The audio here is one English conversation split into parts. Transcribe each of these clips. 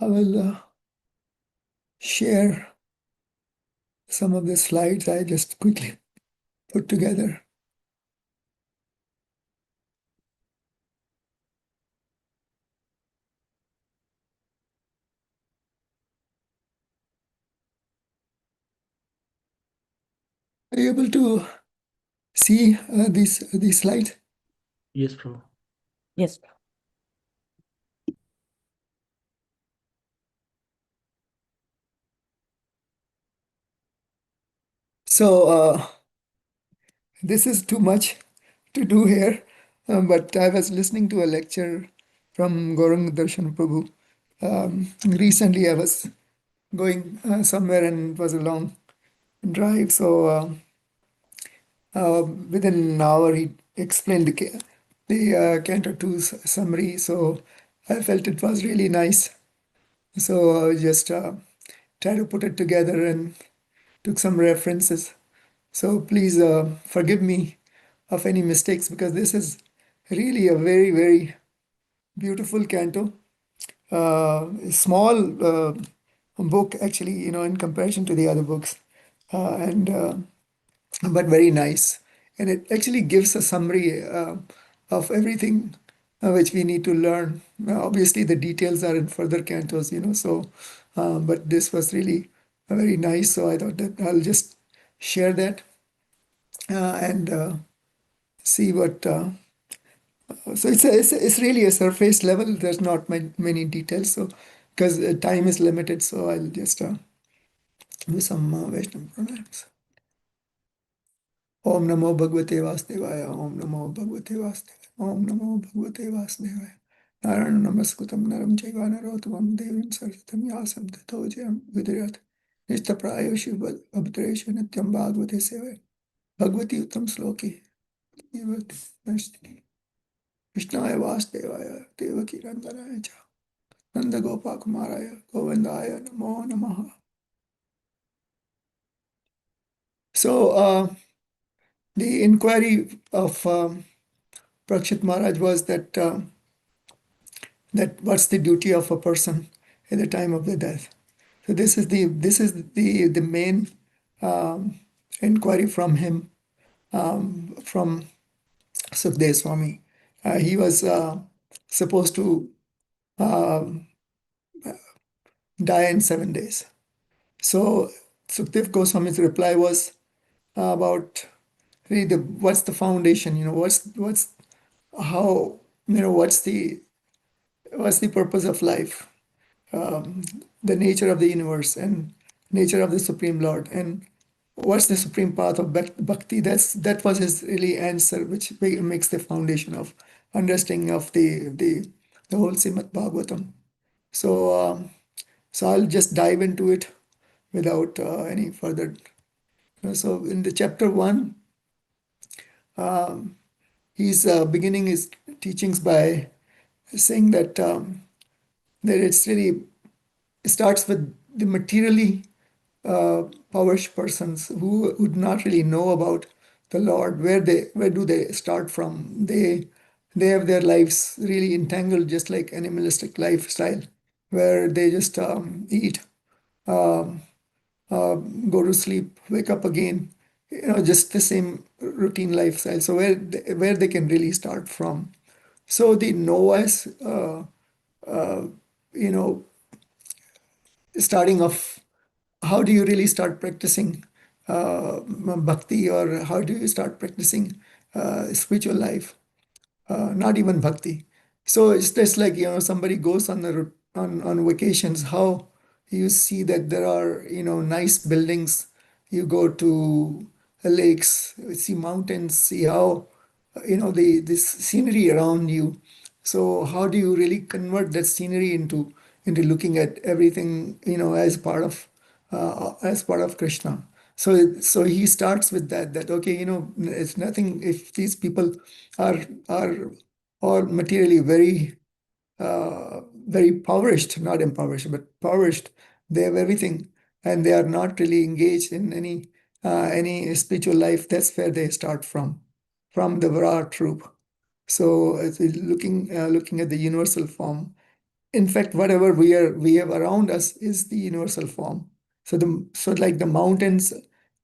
I will share some of the slides I just quickly put together. Are you able to see these slides? Yes, Prabhu. Yes. So this is too much to do here, but I was listening to a lecture from Gauranga Darshan Prabhu. Recently, I was going somewhere and it was a long drive. So within an hour, he explained the Canto 2 summary. So I felt it was really nice. So I just tried to put it together and took some references. So please forgive me of any mistakes because this is really a very, very beautiful canto. Small book, actually, in comparison to the other books, but very nice. And it actually gives a summary of everything which we need to learn. Obviously, the details are in further cantos, but this was really very nice. So I thought that I'll just share that and see what. So it's really a surface level. There's not many details. So because time is limited, so I'll just do some Vaishnava pranayams. Om Namo Bhagavate Vasudevaya. Om Namo Bhagavate Vasudevaya. Om Namo Bhagavate Vasudevaya. Narayana Namaskutam Naram Chaiva Narottamam Devim Sarsatam Yasam Tato Jayam Vidriyat. Nishtaprayo Shiva Abhadresha Nityam Bhagavate Sevaya. Bhagavati Uttam Sloki. Krishnaya Vasudevaya. Devaki Randanaya Cha. Nanda Gopakumaraya. Govindaya Namo Namaha. So the inquiry of Parīkṣit Maharaj was that what's the duty of a person at the time of the death. So this is the main inquiry from him, from Śukadeva Gosvāmī. He was supposed to die in 7 days. So Śukadeva Gosvāmī's reply was about really what's the foundation, what's how, what's the purpose of life, the nature of the universe and nature of the Supreme Lord, and what's the supreme path of bhakti. That was his really answer, which makes the foundation of understanding of the whole Śrīmad-Bhāgavatam. So I'll just dive into it without any further. So in the chapter 1, he's beginning his teachings by saying that it's really, it starts with the materially powerful persons who would not really know about the Lord. Where do they start from? They have their lives really entangled, just like animalistic lifestyle, where they just eat, go to sleep, wake up again, just the same routine lifestyle. So where they can really start from. So the Noah's, starting off, how do you really start practicing bhakti, or how do you start practicing spiritual life? Not even bhakti. So it's just like, somebody goes on vacations, how you see that there are, nice buildings. You go to lakes, see mountains, see how, this scenery around you. So how do you really convert that scenery into looking at everything, as part of Kṛṣṇa? So he starts with that okay, it's nothing if these people are or materially very very impoverished, not impoverished, but impoverished. They have everything, and they are not really engaged in any spiritual life. That's where they start from the Virāṭ-Rūpa. So looking at the universal form, in fact, whatever we have around us is the universal form. So like the mountains,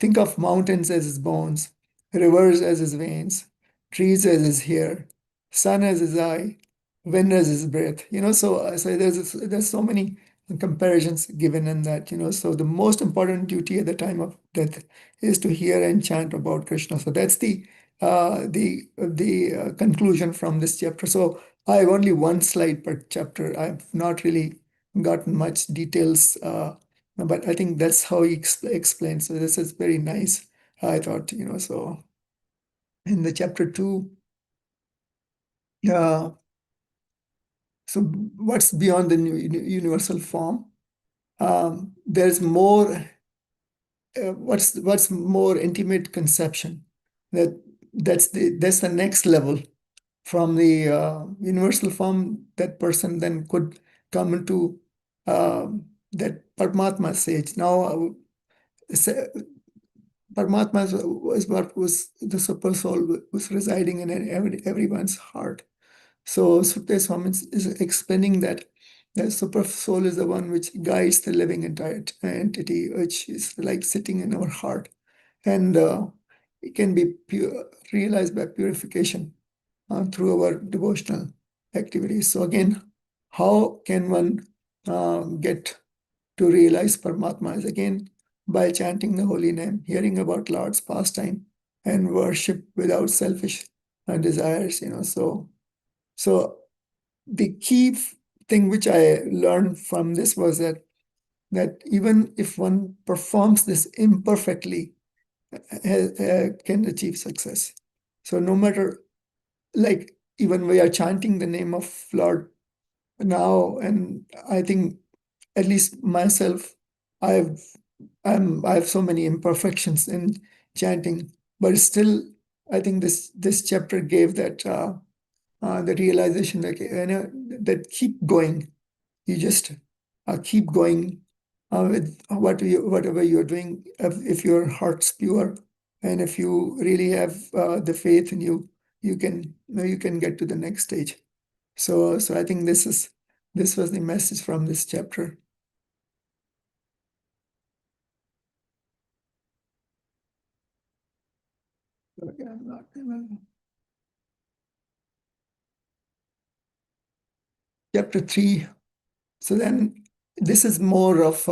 think of mountains as his bones, rivers as his veins, trees as his hair, sun as his eye, wind as his breath. So there's so many comparisons given in that. So the most important duty at the time of death is to hear and chant about Krishna. So that's the conclusion from this chapter. So I have only one slide per chapter. I've not really gotten much details, but I think that's how he explains. So this is very nice. I thought, so in the chapter 2, uh, so what's beyond the universal form? There's more. What's more intimate conception? That's the next level from the universal form. That person then could come into that Paramātmā stage. Now, sa- Paramātmā was the super soul was residing in everyone's heart. So Sukadeva Swami is explaining that the super soul is the one which guides the living entity, which is like sitting in our heart, and it can be realized by purification through our devotional activities. So again, how can one get to realize Paramatma? Is again by chanting the holy name, hearing about Lord's pastime, and worship without selfish desires. So the key thing which I learned from this was that even if one performs this imperfectly, can achieve success. So no matter, like, even we are chanting the name of Lord now, and I think at least myself, I've I have so many imperfections in chanting, but still, I think this chapter gave that the realization that that keep going. You just keep going with whatever you're doing. If your heart's pure, and if you really have the faith in you, you can get to the next stage. So I think this was the message from this chapter. Okay, I'm not chapter 3. So then this is more of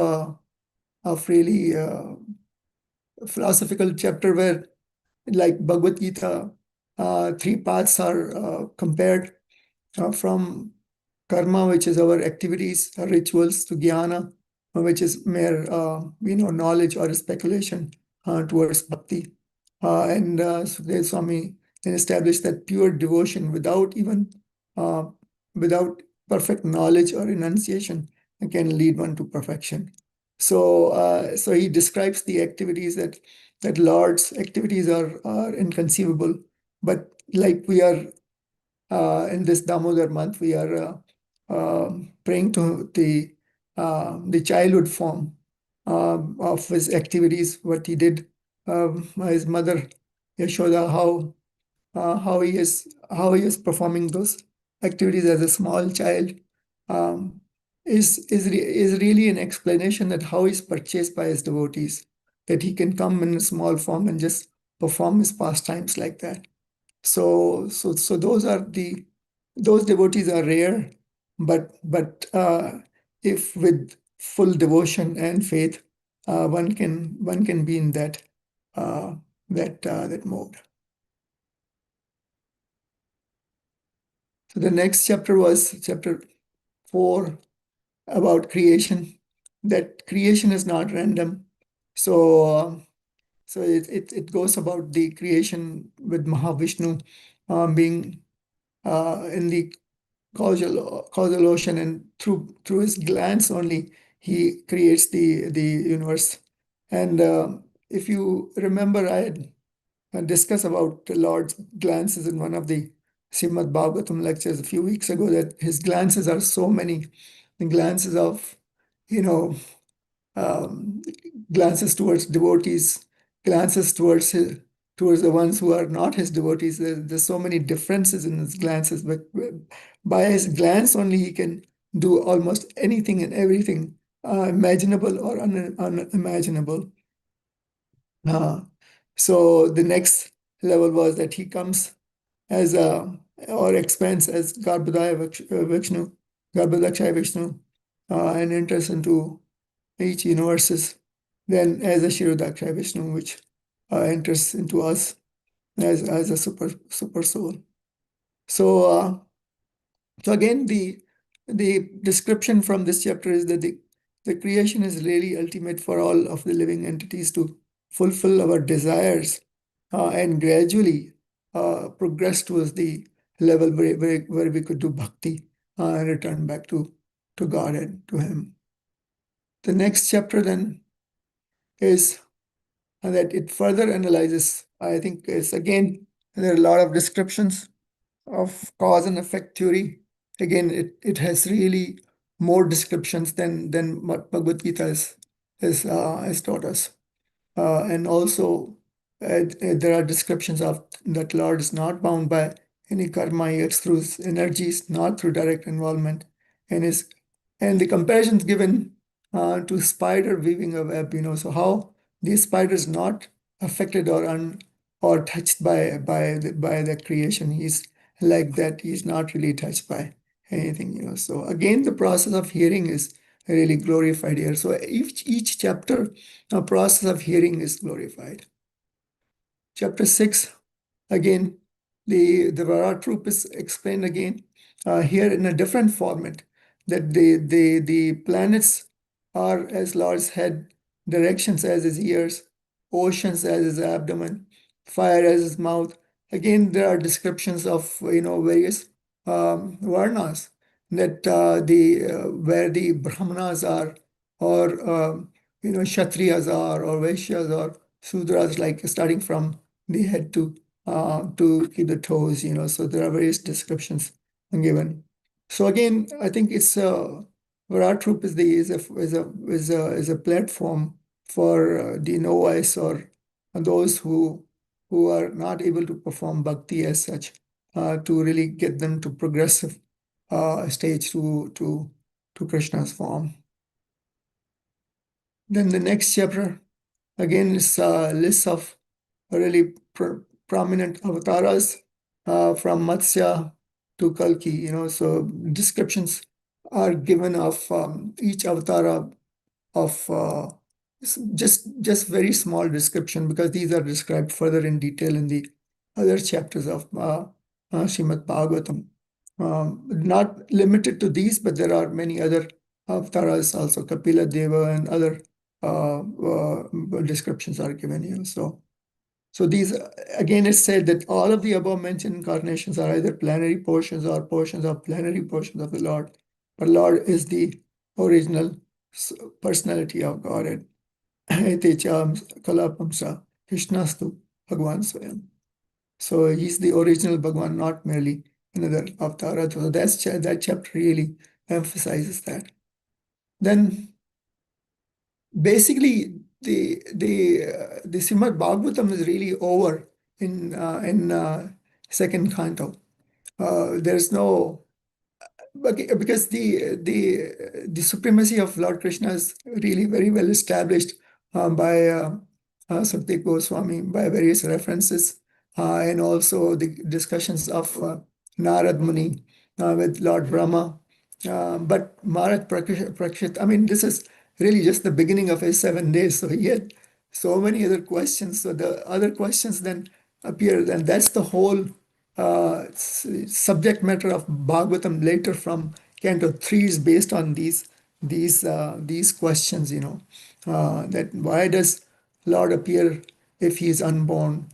really philosophical chapter where, like Bhagavad Gita, three paths are compared from karma, which is our activities, our rituals, to jnana, which is mere knowledge or speculation towards bhakti. And Sukadeva Swami then established that pure devotion uh, without perfect knowledge or enunciation can lead one to perfection. So he describes the activities that Lord's activities are inconceivable, but like we are in this Damodar month, we are praying to the childhood form of his activities, what he did, his mother Yashoda, how he is performing those activities as a small child, um, is really an explanation that how he's purchased by his devotees, that he can come in a small form and just perform his pastimes like that. So those devotees are rare, but if with full devotion and faith, one can be in uh, that mode. So the next chapter was chapter 4 about creation. That creation is not random. So it goes about the creation with Mahavishnu being in the causal ocean, and through his glance only he creates the universe. And if you remember, I had discussed about the Lord's glances in one of the Srimad-Bhāgavatam lectures a few weeks ago, that his glances are so many. The glances of, you know um, glances towards devotees, glances towards the ones who are not his devotees. There's so many differences in his glances, but by his glance only he can do almost anything and everything, imaginable or unimaginable. So the next level was that he comes as or expands as Vishnu, Garbhodakshaya Vishnu, and enters into each universes. Then as a Kshirodakshaya Vishnu, which enters into us as a super soul. So again, the description from this chapter is that the creation is really ultimate for all of the living entities to fulfill our desires and gradually progress towards the level where we could do bhakti and return back to God and to Him. The next chapter then is that it further analyzes, I think it's again, there are a lot of descriptions of cause and effect theory. Again, it has really more descriptions than what Bhagavad Gita has taught us. And also, there are descriptions of that Lord is not bound by any karma. He acts through his energies, not through direct involvement. And the comparisons given to spider weaving a web, so how the spider is not affected or touched by the creation. He's like that. He's not really touched by anything. So again, the process of hearing is really glorified here. So each chapter, a process of hearing is glorified. Chapter 6, again, the Virāṭ-Rūpa is explained again here in a different format, that the planets are as Lord's head, directions as his ears, oceans as his abdomen, fire as his mouth. Again, there are descriptions of various varnas, that the where the brahmanas are, or kshatriyas are, or vaishyas, or sudras, like starting from the head to the toes. So there are various descriptions given. So again, I think it's Virāṭ-Rūpa is a platform for the novice, or those who are not able to perform bhakti as such, to really get them to progressive stage to Krishna's form. Then the next chapter again is a list of really prominent avatars from Matsya to Kalki. So descriptions are given of each avatar of just very small description, because these are described further in detail in the other chapters of Śrīmad-Bhāgavatam. Not limited to these, but there are many other avatars also. Kapila Deva and other descriptions are given here. So these, again, it's said that all of the above mentioned incarnations are either plenary portions or portions of plenary portions of the Lord. But Lord is the original personality of Godhead. Etecham kalapamsa Krishnastu Bhagwan Swayam. So he's the original Bhagwan, not merely another avatar. So that chapter really emphasizes that. Then basically the Śrīmad-Bhāgavatam is really over in second canto. There's no, because the supremacy of Lord Krishna is really very well established by Second Gosvāmī, by various references, and also the discussions of Narad Muni with Lord Brahma. But Mahārāja Parīkṣit, this is really just the beginning of his 7 days. So he had so many other questions. So the other questions then appear, and that's the whole subject matter of Bhagavatam later from Canto 3 is based on these questions. That why does Lord appear if he is unborn?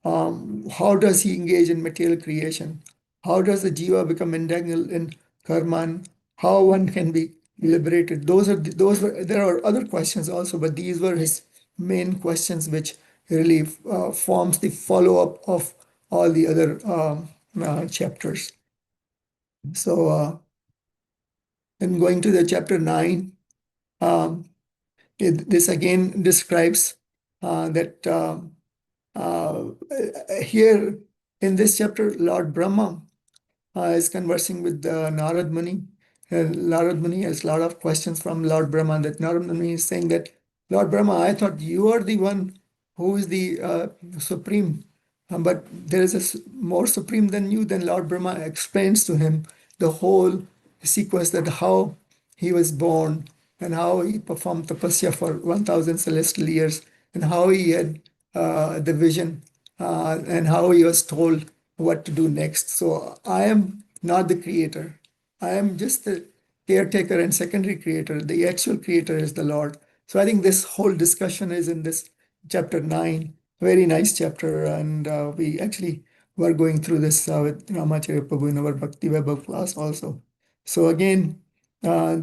How does he engage in material creation? How does the jiva become entangled in karma? And how one can be liberated? There are other questions also, but these were his main questions, which really forms the follow-up of all the other chapters. So then going to the chapter 9, this again describes that here in this chapter, Lord Brahma is conversing with Narad Muni, Narad Muni has a lot of questions from Lord Brahma, that Narad Muni is saying that, Lord Brahma, I thought you are the one who is the supreme, but there is more supreme than you. Then Lord Brahma explains to him the whole sequence, that how he was born and how he performed tapasya for 1,000 celestial years, and how he had the vision, and how he was told what to do next. So I am not the creator. I am just the caretaker and secondary creator. The actual creator is the Lord. So I think this whole discussion is in this chapter 9. Very nice chapter. And we actually were going through this with Ramacharya Prabhu in our Bhakti Vaibhav class also. So again, the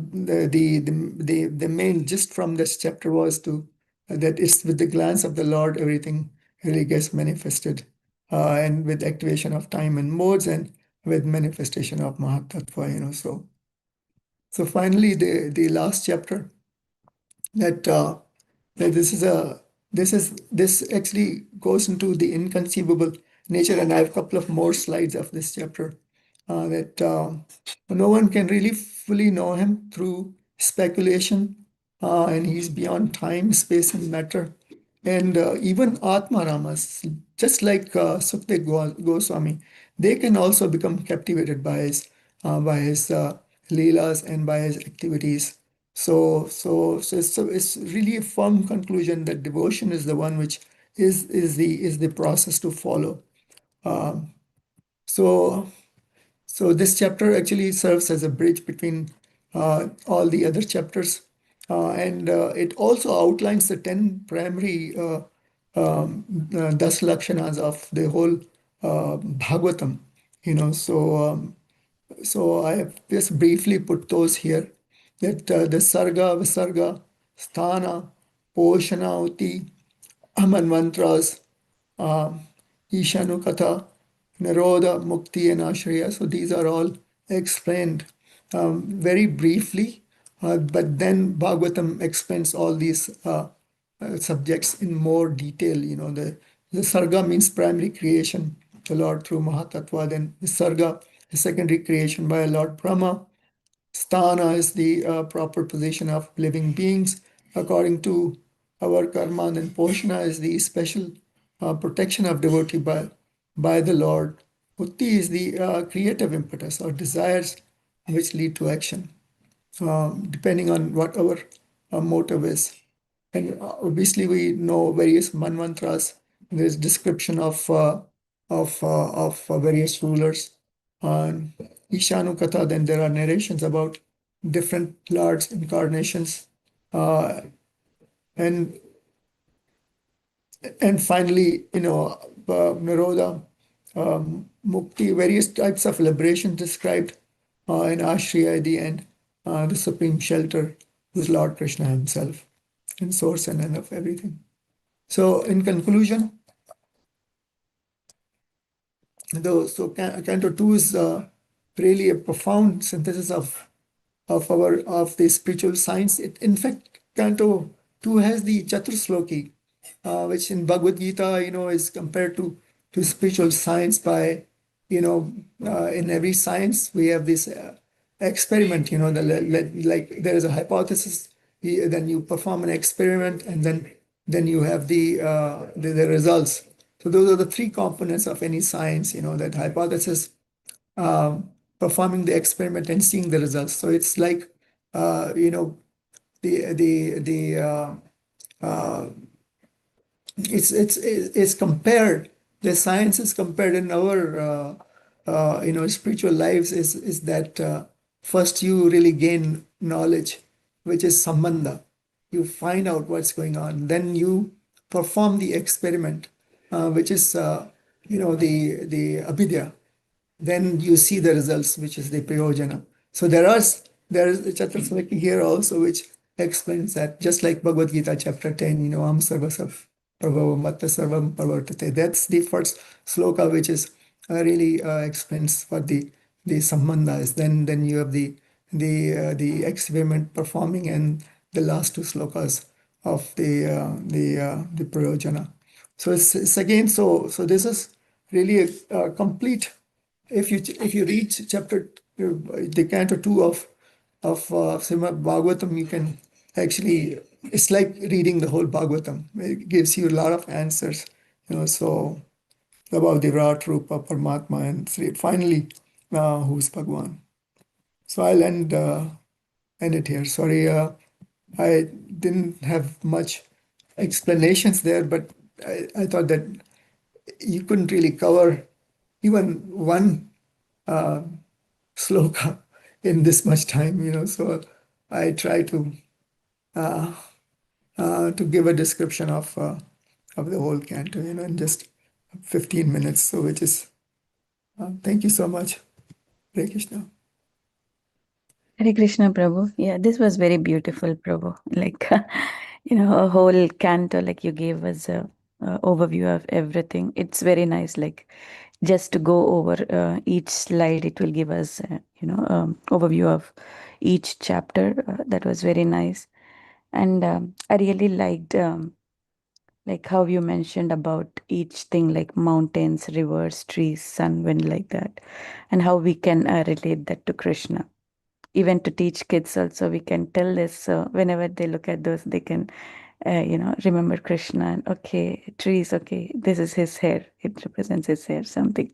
main gist from this chapter was to that it's with the glance of the Lord, everything really gets manifested, and with activation of time and modes, and with manifestation of Mahatattva, So finally, the last chapter, that that this actually goes into the inconceivable nature, and I have a couple of more slides of this chapter, that no one can really fully know him through speculation, and he's beyond time, space, and matter. And even Atma Ramas, just like Sukadeva Gosvāmī, they can also become captivated by his leelas and by his activities. So it's really a firm conclusion that devotion is the one which is the process to follow. Um, so so this chapter actually serves as a bridge between all the other chapters, and it also outlines the 10 primary das lakshanas of the whole Bhagavatam. So I have just briefly put those here, that the sarga, visarga, sthana, poshana, uti, manvantras, uh, Ishanukatha, Nirodha, Mukti, and Ashraya. So these are all explained very briefly, but then Bhagavatam explains all these subjects in more detail. The Sarga means primary creation, the Lord through Mahatattva. Then the Sarga is secondary creation by Lord Brahma. Sthana is the proper position of living beings according to our karma, and then Poshana is the special protection of devotee by the Lord. Utti is the creative impetus or desires which lead to action, depending on what our motive is. And obviously, we know various manvantras. There's description of various rulers. And Ishanu Katha, then there are narrations about different lords' incarnations. And finally, Nirodha, Mukti, various types of liberation described in Ashraya at the end, the supreme shelter, who's Lord Kṛṣṇa himself, and source and end of everything. So in conclusion, Canto 2 is really a profound synthesis of the spiritual science. In fact, Canto 2 has the Chatursloki, which in Bhagavad Gita, is compared to spiritual science by, in every science we have this experiment. Like there is a hypothesis, then you perform an experiment, and then you have the results. So those are the three components of any science. That hypothesis, performing the experiment, and seeing the results. So it's like the it's compared. The science is compared in our spiritual lives is that first you really gain knowledge, which is sambandha. You find out what's going on. Then you perform the experiment, which is the abhidya. Then you see the results, which is the prayojana. So there is a Chaturslaki here also, which explains that, just like Bhagavad Gita chapter 10, Am Sarvasam Prabhavam Matta Sarvam Parvartate. That's the first sloka, which is really explains what the sambandha is. Then you have the experiment performing, and the last two slokas of the prayojana. So it's again, so this is really a complete. If you read chapter the Canto 2 of of Srimad-Bhāgavatam, you can actually, it's like reading the whole Bhagavatam. It gives you a lot of answers, so about the Virāṭ-Rūpa, Paramātmā, and finally, who's Bhagwan. So I'll end it here. Sorry, I didn't have much explanations there, but I thought that you couldn't really cover even one sloka in this much time, so I try to give a description of the whole canto, in just 15 minutes. So which is, thank you so much, Hare Krishna. Hare Krishna, Prabhu. Yeah, this was very beautiful, Prabhu. Like, a whole canto, like you gave us a overview of everything. It's very nice. Like, just to go over each slide, it will give us, overview of each chapter. That was very nice. And I really liked, like how you mentioned about each thing, like mountains, rivers, trees, sun, wind, like that, and how we can relate that to Krishna. Even to teach kids also, we can tell this, so whenever they look at those, they can remember Krishna, and okay, trees, okay, this is his hair, it represents his hair, something.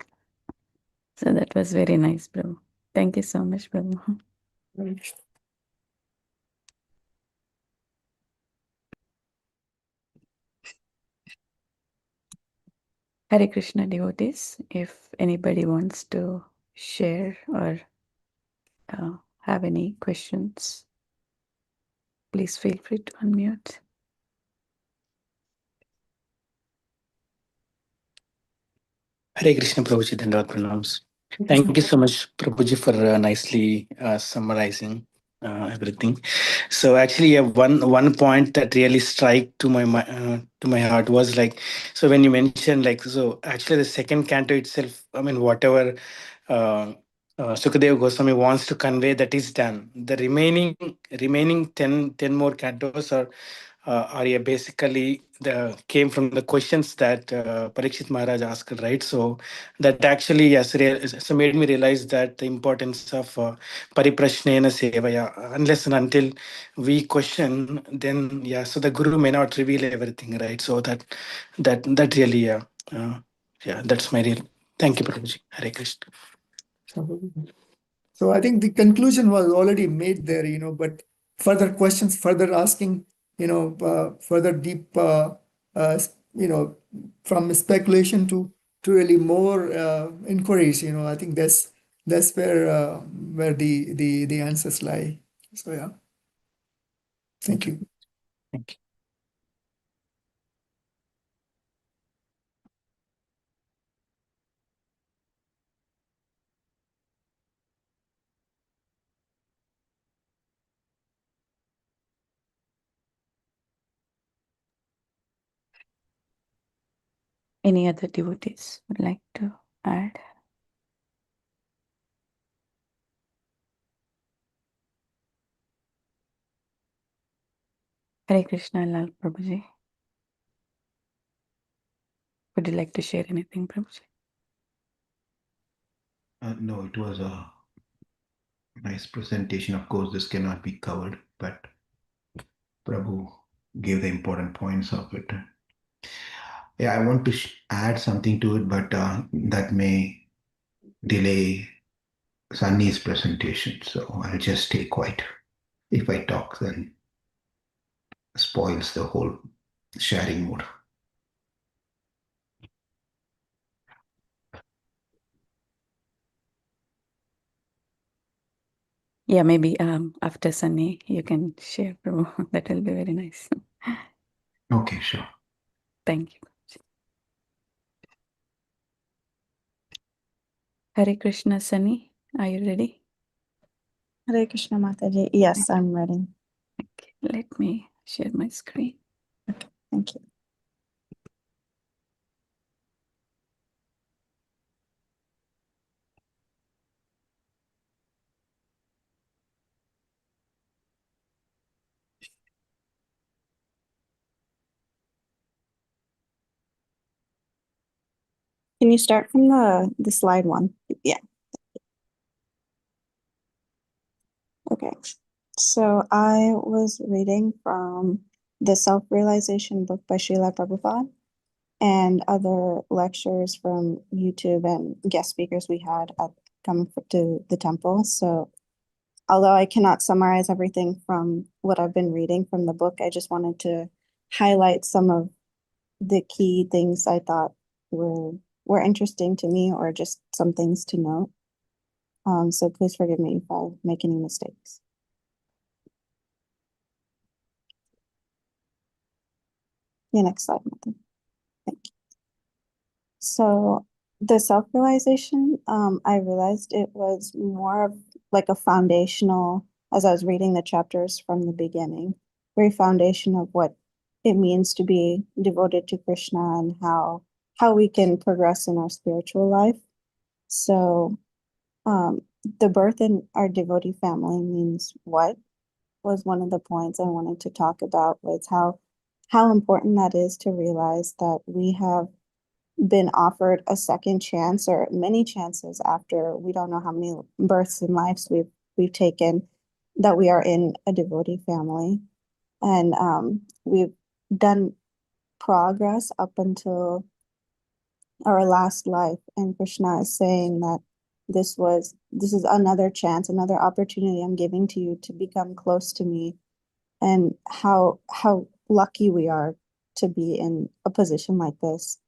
So that was very nice, Prabhu. Thank you so much, Prabhu. Hare Krishna, devotees, if anybody wants to share or have any questions, please feel free to unmute. Hare Krishna, Prabhuji, Dandavad Pranams. Thank you so much, Prabhuji, for nicely summarizing everything. So actually, one point that really struck to my heart was like, so when you mentioned like, so actually the second canto itself, I mean, whatever Sukadeva Gosvāmī wants to convey, that is done. The remaining 10 more cantos are yeah, basically came from the questions that Parīkṣit Mahārāja asked, right? So that actually, yes, so made me realize that the importance of pariprashnena sevaya. Unless and until we question, then yeah, so the Guru may not reveal everything, right? So that really, yeah, that's my real. Thank you, Prabhuji. Hare Krishna. So I think the conclusion was already made there, but further questions, further asking, further deep, from speculation to really more inquiries, I think that's where the answers lie. So yeah, thank you. Thank you. Any other devotees would like to add? Hare Krishna, Lal Prabhuji. Would you like to share anything, Prabhuji? No, it was a nice presentation. Of course, this cannot be covered, but Prabhu gave the important points of it. Yeah, I want to add something to it, but that may delay Sunny's presentation. So I'll just stay quiet. If I talk, then spoils the whole sharing mood. Yeah, maybe after Sunny, you can share, Prabhu. That will be very nice. Okay, sure. Thank you. Hare Krishna, Sunny. Are you ready? Hare Krishna Mataji. Yes, I'm ready. Okay, let me share my screen. Okay, thank you. Can you start from the slide one? Yeah. Okay. So I was reading from the Self-Realization book by Srila Prabhupada and other lectures from YouTube and guest speakers we had at coming to the temple. So although I cannot summarize everything from what I've been reading from the book, I just wanted to highlight some of the key things I thought were interesting to me, or just some things to note. So please forgive me if I make any mistakes. Yeah, next slide, Matthew. Thank you. So the self-realization, I realized it was more of like a foundational, as I was reading the chapters from the beginning, very foundation of what it means to be devoted to Krishna and how we can progress in our spiritual life. So the birth in our devotee family means what was one of the points I wanted to talk about, was how important that is to realize that we have been offered a second chance, or many chances, after we don't know how many births and lives we've taken, that we are in a devotee family. And we've done progress up until our last life, and Krishna is saying that this is another chance, another opportunity I'm giving to you to become close to me, and how lucky we are to be in a position like this.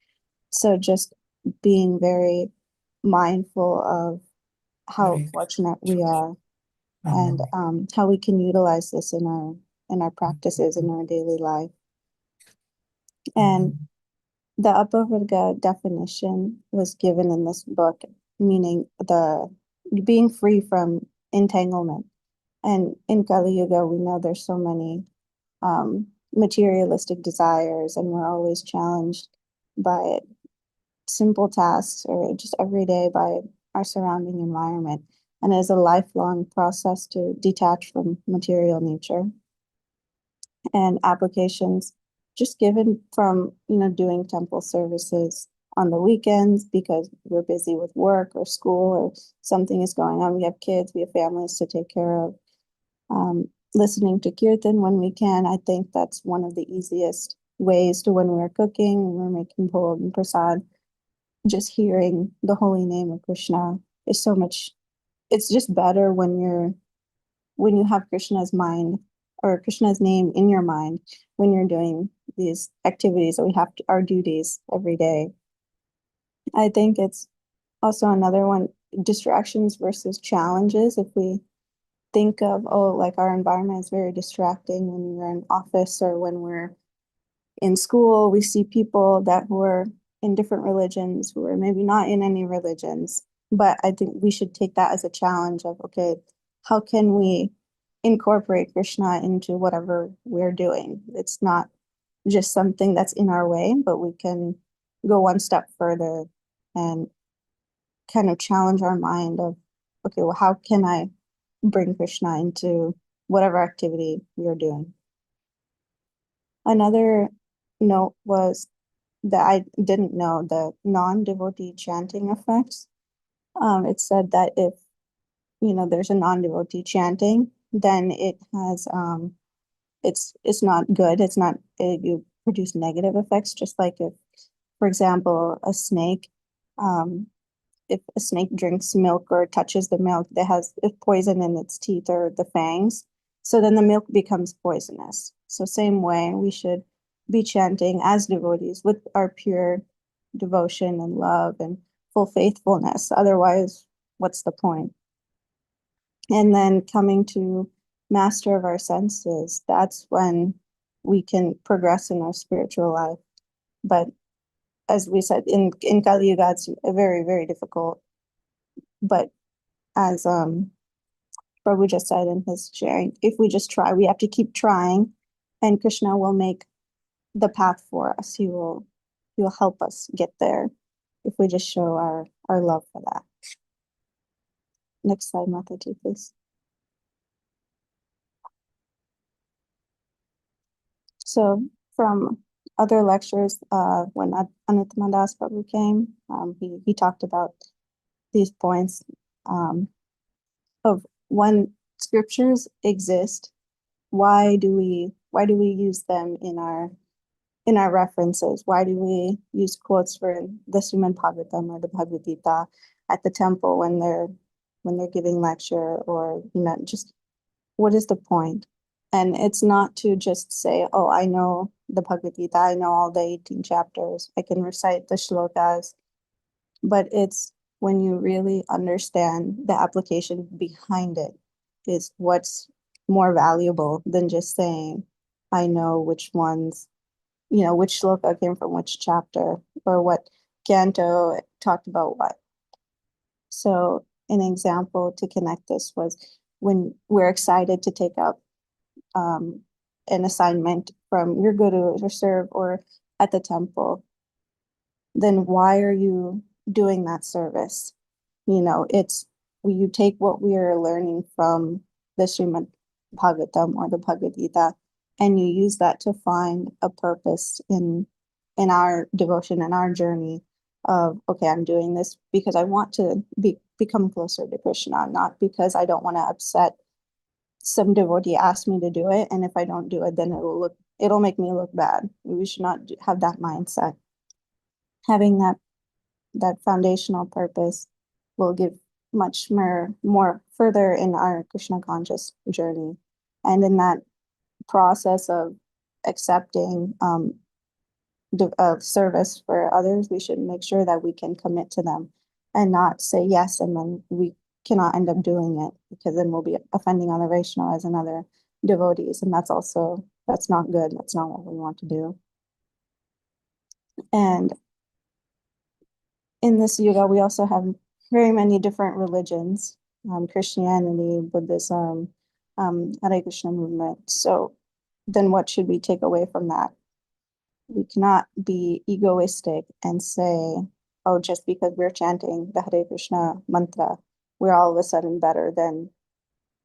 So just being very mindful of how Very fortunate we are, Mhm. and how we can utilize this in our practices in our daily life. And the Abhivagga definition was given in this book, meaning the being free from entanglement. And in Kali Yuga, we know there's so many materialistic desires, and we're always challenged by simple tasks or just every day by our surrounding environment. And it is a lifelong process to detach from material nature. And applications just given from, doing temple services on the weekends because we're busy with work or school or something is going on. We have kids, we have families to take care of. Listening to kirtan when we can. I think that's one of the easiest ways to, when we're cooking, when we're making bhog and prasad, just hearing the holy name of Krishna is so much, it's just better when you have Krishna's mind or Krishna's name in your mind when you're doing these activities that we have to, our duties every day. I think it's also another one, distractions versus challenges. If we think of, like our environment is very distracting when we're in office or when we're in school, we see people who are in different religions, who are maybe not in any religions. But I think we should take that as a challenge of, okay, how can we incorporate Krishna into whatever we're doing? It's not just something that's in our way, but we can go one step further and kind of challenge our mind of, okay, well, how can I bring Krishna into whatever activity we are doing? Another note was that I didn't know, the non-devotee chanting effects. It said that if there's a non-devotee chanting, then it has it's not good. It's not you produce negative effects. Just like if, for example, a snake, if a snake drinks milk or touches the milk that has poison in its teeth or the fangs, so then the milk becomes poisonous. So same way, we should be chanting as devotees with our pure devotion and love and full faithfulness. Otherwise, what's the point? And then coming to master of our senses, that's when we can progress in our spiritual life. But as we said, in Kali Yuga, it's very, very difficult. But as Prabhu just said in his sharing, if we just try, we have to keep trying, and Krishna will make the path for us. He will help us get there if we just show our love for that. Next slide, Mataji, please. So from other lectures, when Anuttama Das Prabhu came, he talked about these points of one, scriptures exist, why do we use them in our references? Why do we use quotes for the Śrīmad-Bhāgavatam or the Bhagavad Gita at the temple when they're giving lecture, or just what is the point? And it's not to just say, oh, I know the Bhagavad Gita, I know all the 18 chapters, I can recite the shlokas, but it's when you really understand the application behind it is what's more valuable than just saying, I know which ones, which shloka came from which chapter, or what canto talked about what. So an example to connect this was when we're excited to take up an assignment from your guru or serve or at the temple, then why are you doing that service? It's you take what we are learning from the Śrīmad-Bhāgavatam or the Bhagavad Gita, and you use that to find a purpose in our devotion and our journey of, okay, I'm doing this because I want to become closer to Kṛṣṇa, not because I don't want to upset some devotee asked me to do it, and if I don't do it, then it'll make me look bad. We should not have that mindset. Having that foundational purpose will give much more further in our Kṛṣṇa conscious journey. And in that process of accepting service for others, we should make sure that we can commit to them and not say yes and then we cannot end up doing it, because then we'll be offending other Vaishnavas and other devotees, and that's not good. That's not what we want to do. And in this yuga, we also have very many different religions, Christianity, Buddhism, Hare Krishna movement. So then what should we take away from that? We cannot be egoistic and say, oh, just because we're chanting the Hare Krishna mantra, we're all of a sudden better than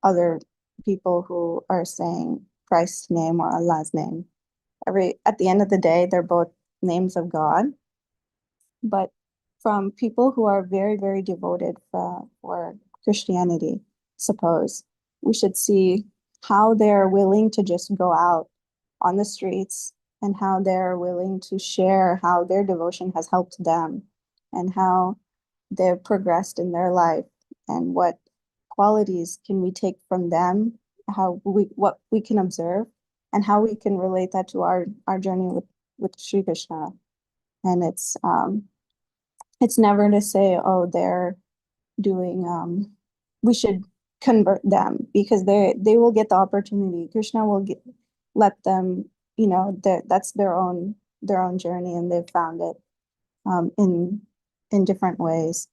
other people who are saying Christ's name or Allah's name. At the end of the day, they're both names of God. But from people who are very, very devoted for Christianity, suppose, we should see how they're willing to just go out on the streets and how they're willing to share how their devotion has helped them and how they've progressed in their life and what qualities can we take from them, what we can observe and how we can relate that to our journey with Sri Krishna. And it's never to say, oh, they're doing, we should convert them, because they will get the opportunity. Krishna will let them, that's their own journey, and they've found it in different ways.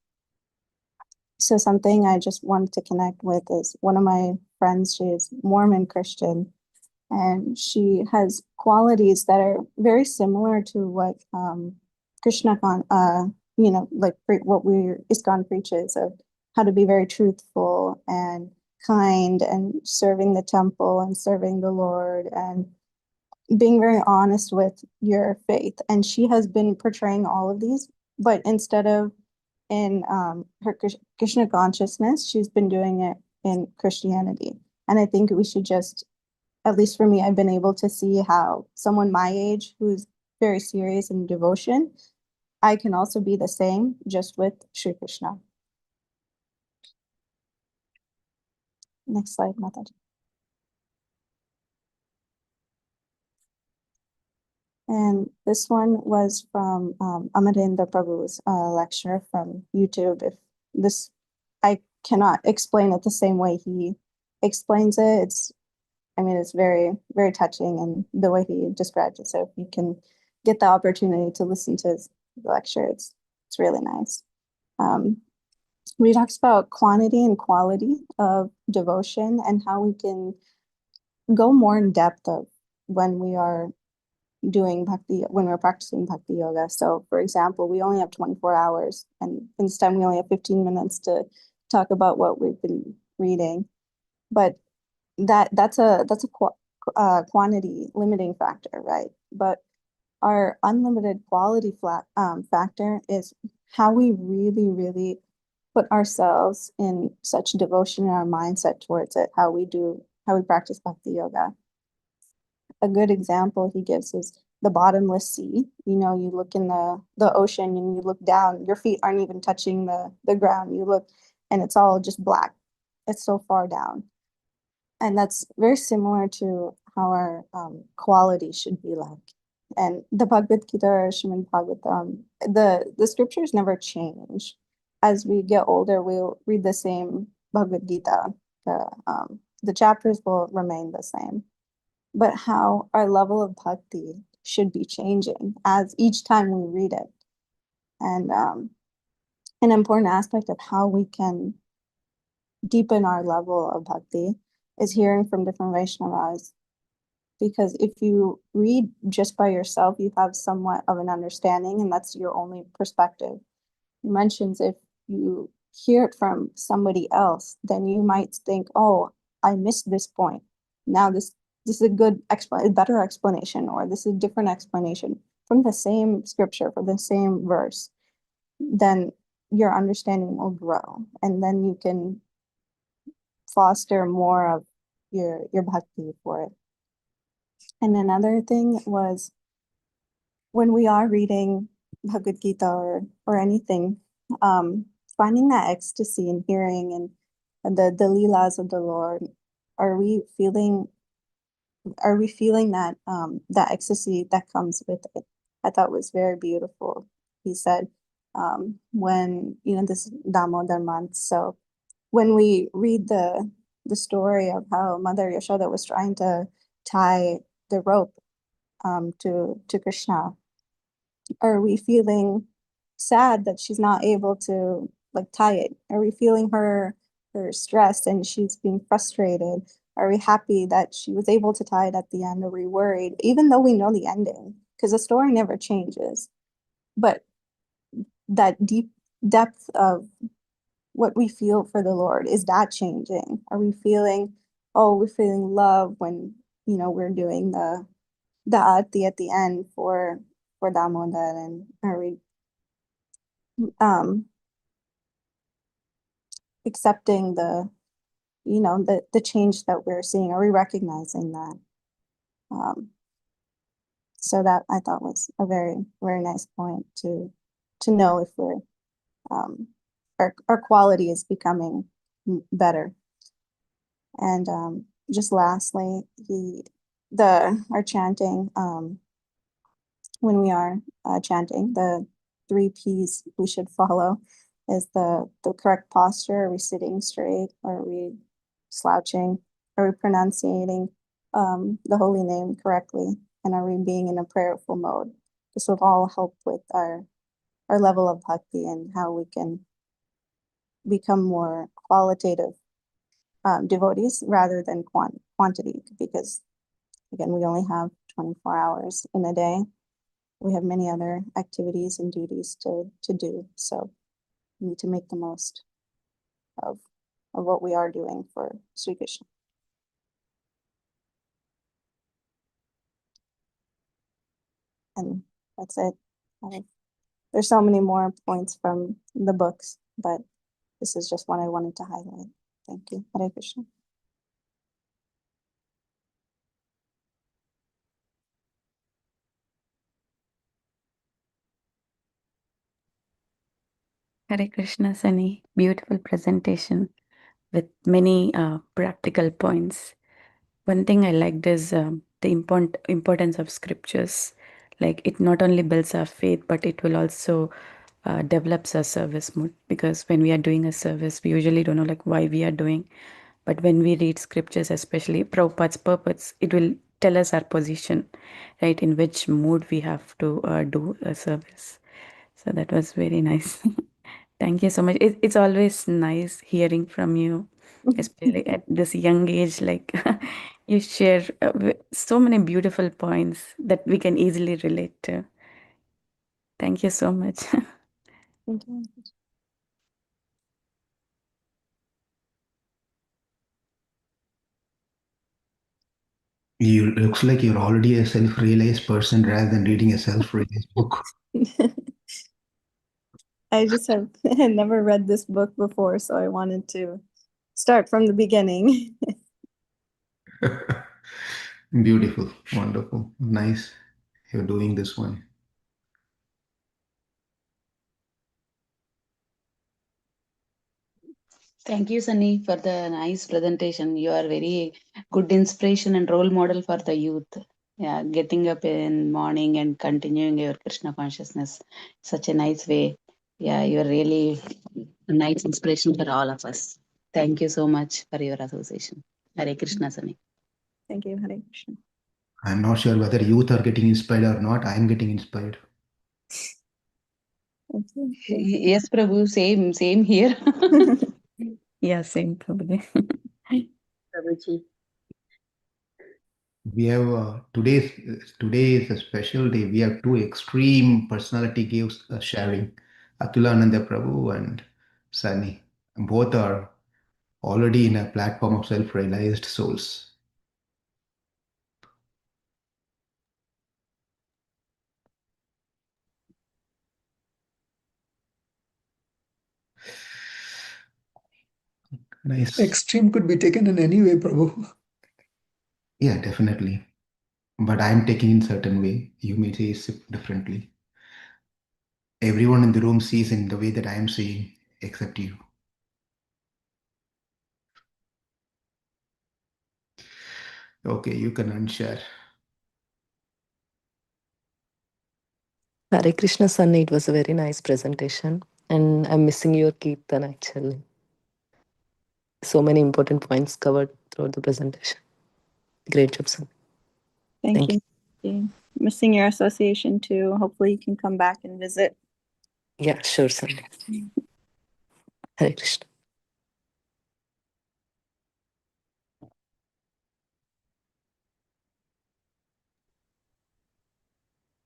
So something I just wanted to connect with is one of my friends, she is Mormon Christian, and she has qualities that are very similar to what Kṛṣṇa, like what ISKCON preaches, of how to be very truthful and kind and serving the temple and serving the Lord and being very honest with your faith. And she has been portraying all of these, but instead of in her Kṛṣṇa consciousness, she's been doing it in Christianity. And I think we should just, at least for me, I've been able to see how someone my age who's very serious in devotion, I can also be the same, just with Sri Kṛṣṇa. Next slide, Mataji. And this one was from Amarendra Prabhu's lecture from YouTube. I cannot explain it the same way he explains it. It's very, very touching, and the way he describes it. So if you can get the opportunity to listen to his lecture, it's really nice. We talked about quantity and quality of devotion and how we can go more in depth of when we are doing bhakti, when we're practicing bhakti yoga. So for example, we only have 24 hours, and this time we only have 15 minutes to talk about what we've been reading. But that's a quantity limiting factor, right? But our unlimited quality factor is how we really, really put ourselves in such devotion in our mindset towards it, how we practice bhakti yoga. A good example he gives is the bottomless sea. You know, you look in the ocean and you look down, your feet aren't even touching the ground. You look and it's all just black. It's so far down. And that's very similar to how our quality should be like. And the Bhagavad Gita or Śrīmad-Bhāgavatam, the scriptures never change. As we get older, we'll read the same Bhagavad Gita. The chapters will remain the same. But how our level of bhakti should be changing as each time we read it. And an important aspect of how we can deepen our level of bhakti is hearing from different Vaishnavas. Because if you read just by yourself, you have somewhat of an understanding, and that's your only perspective. He mentions if you hear it from somebody else, then you might think, oh, I missed this point. Now this is a better explanation, or this is a different explanation from the same scripture, from the same verse. Then your understanding will grow, and then you can foster more of your bhakti for it. And another thing was when we are reading Bhagavad Gita or anything, finding that ecstasy in hearing and the leelas of the Lord, are we feeling that that ecstasy that comes with it? I thought was very beautiful. He said, when this Damodar month. So when we read the story of how Mother Yashoda was trying to tie the rope to Kṛṣṇa, are we feeling sad that she's not able to tie it? Are we feeling her stress and she's being frustrated? Are we happy that she was able to tie it at the end? Are we worried, even though we know the ending? Because the story never changes. But that deep depth of what we feel for the Lord, is that changing? Are we feeling, we're feeling love when we're doing the arati at the end for Damodar, and are we accepting the change that we're seeing? Are we recognizing that? So that I thought was a very, very nice point to know if we're our quality is becoming better. And just lastly, our chanting, when we are chanting, the 3 P's we should follow is the correct posture. Are we sitting straight? Are we slouching? Are we pronunciating the holy name correctly? And are we being in a prayerful mode? This will all help with our level of bhakti and how we can become more qualitative devotees rather than quantity, because again, we only have 24 hours in a day. We have many other activities and duties to do, so we need to make the most of what we are doing for Sri Krishna. And that's it. There's so many more points from the books, but this is just one I wanted to highlight. Thank you. Hare Krishna. Hare Krishna, Sunny. Beautiful presentation with many practical points. One thing I liked is the importance of scriptures. Like, it not only builds our faith, but it will also develops our service mood. Because when we are doing a service, we usually don't know why we are doing. But when we read scriptures, especially Prabhupada's purpose, it will tell us our position, right? In which mood we have to do a service. So that was very nice. Thank you so much. It's always nice hearing from you, especially at this young age. You share so many beautiful points that we can easily relate to. Thank you so much. Thank you. You looks like you're already a self-realized person rather than reading a self-realized book. I just have had never read this book before, so I wanted to start from the beginning. Beautiful, wonderful, nice. You're doing this one. Thank you, Sunny, for the nice presentation. You are very good inspiration and role model for the youth. Yeah, getting up in morning and continuing your Krishna consciousness, such a nice way. Yeah, you are really a nice inspiration for all of us. Thank you so much for your association. Hare Krishna, Sunny. Thank you, Hare Krishna. I'm not sure whether youth are getting inspired or not. I'm getting inspired. Thank you. Yes, Prabhu, same here. Yeah, same Prabhuji. Prabhuji. We have today is a special day. We have two extreme personality gives sharing, Atulananda Prabhu and Sunny. Both are already in a platform of self-realized souls. Nice. Extreme could be taken in any way, Prabhu. Yeah, definitely. But I'm taking in certain way. You may see it differently. Everyone in the room sees in the way that I am seeing, except you. Okay, you can unshare. Hare Krishna Sunny, it was a very nice presentation, and I'm missing your Kirtan actually. So many important points covered throughout the presentation. Great job, Sunny. Thank you. Missing your association too. Hopefully you can come back and visit. Yeah, sure, Sunny. Hare Krishna.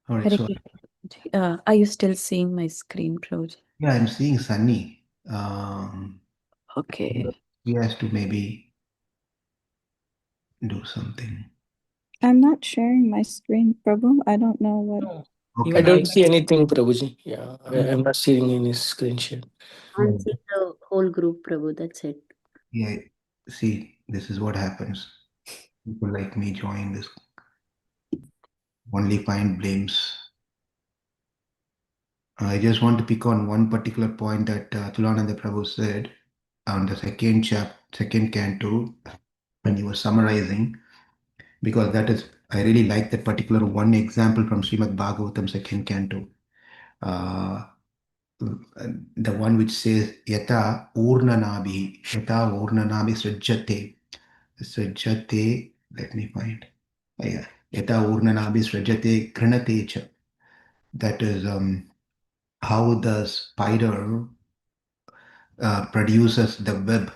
All right, Hare so Krishna. Are you still seeing my screen, Prabhuji? yeah, I'm seeing Sunny. Okay. He has to maybe do something. I'm not sharing my screen, Prabhu. I don't know what. No, Okay. I don't see anything, Prabhuji. Yeah, I'm not seeing any screen share. I'll see the whole group, Prabhu. That's it. Yeah, see, this is what happens. People like me join this. Only find blames. I just want to pick on one particular point that Tulananda Prabhu said on the second canto, when he was summarizing, because that is, I really like that particular one example from Śrīmad-Bhāgavatam second canto. The one which says yata urnanabi srajate, let me find. Yeah, yata urnanabi srajate kṛṣṇate cha. That is how the spider produces the web,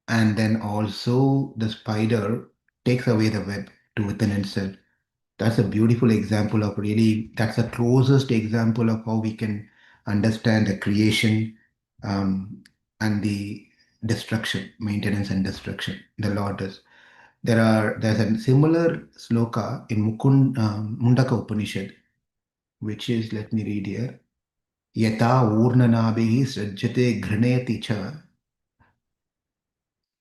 and then also the spider takes away the web to within itself. That's a beautiful example of really, that's the closest example of how we can understand the creation and the destruction, maintenance and destruction. The Lord does. There's a similar sloka in Mundaka Upanishad, which is, let me read here. Yata urnanabihi srajyate ghrâneti cha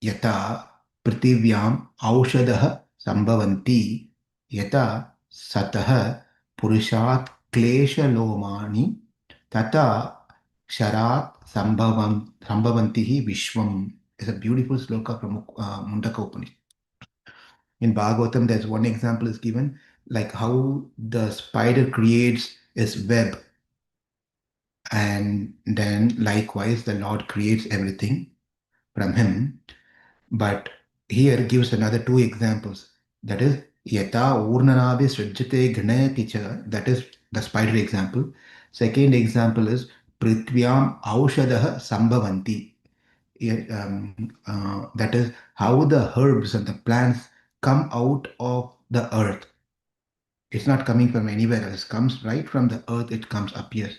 yata pritivyam aushadaha sambhavanti yata satah purushat klesha lomani tata sharat sambhavantihi vishwam. It's a beautiful sloka from Mundaka Upanishad. In Bhagavatam, there's one example is given, like how the spider creates its web, and then likewise the Lord creates everything from him. But here gives another two examples. That is yata urnanabi srajyate ghanati cha. That is the spider example. Second example is prithvyam aushadaha sambhavanti. That is how the herbs and the plants come out of the earth. It's not coming from anywhere else. It comes right from the earth. It comes appears.